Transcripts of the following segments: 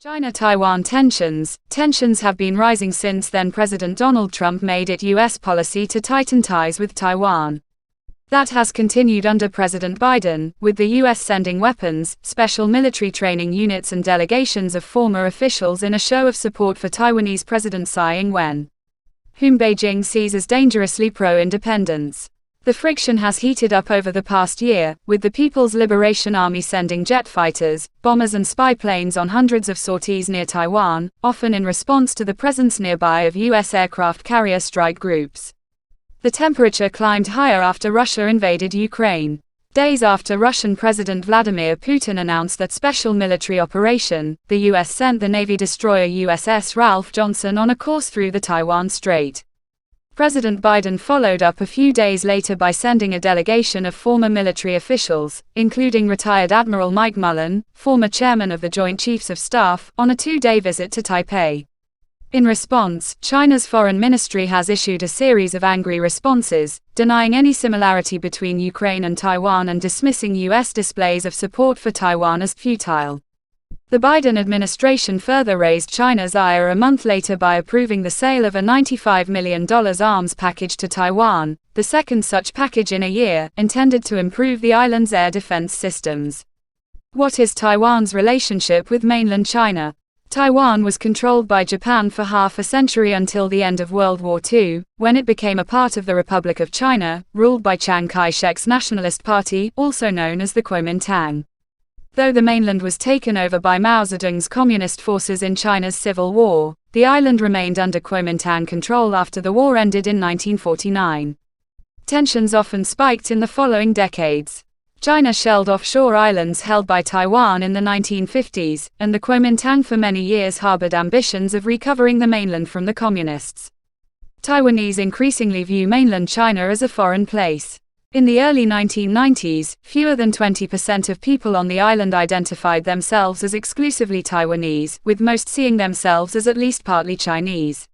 China-Taiwan tensions. Tensions have been rising since then-President Donald Trump made it U.S. policy to tighten ties with Taiwan. That has continued under President Biden, with the U.S. sending weapons, special military training units and delegations of former officials in a show of support for Taiwanese President Tsai Ing, whom Beijing sees as dangerously pro-independence. The friction has heated up over the past year, with the People's Liberation Army sending jet fighters, bombers and spy planes on hundreds of sorties near Taiwan, often in response to the presence nearby of U.S. aircraft carrier strike groups. The temperature climbed higher after Russia invaded Ukraine. Days after Russian President Vladimir Putin announced that special military operation, the U.S. sent the Navy destroyer USS Ralph Johnson on a course through the Taiwan Strait. President Biden followed up a few days later by sending a delegation of former military officials, including retired Admiral Mike Mullen, former chairman of the Joint Chiefs of Staff, on a two-day visit to Taipei. In response, China's foreign ministry has issued a series of angry responses, denying any similarity between Ukraine and Taiwan and dismissing U.S. displays of support for Taiwan as futile. The Biden administration further raised China's ire a month later by approving the sale of a $95 million arms package to Taiwan, the second such package in a year, intended to improve the island's air defense systems. What is Taiwan's relationship with mainland China? Taiwan was controlled by Japan for half a century until the end of World War II, when it became a part of the Republic of China, ruled by Chiang Kai-shek's Nationalist Party, also known as the Kuomintang. Though the mainland was taken over by Mao Zedong's communist forces in China's Civil War, the island remained under Kuomintang control after the war ended in 1949. Tensions often spiked in the following decades. China shelled offshore islands held by Taiwan in the 1950s, and the Kuomintang for many years harbored ambitions of recovering the mainland from the communists. Taiwanese increasingly view mainland China as a foreign place. In the early 1990s, fewer than 20% of people on the island identified themselves as exclusively Taiwanese, with most seeing themselves as at least partly Chinese.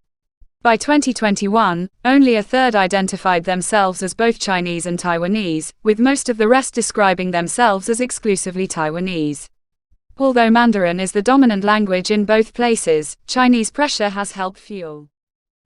By 2021, only a third identified themselves as both Chinese and Taiwanese, with most of the rest describing themselves as exclusively Taiwanese. Although Mandarin is the dominant language in both places, Chinese pressure has helped fuel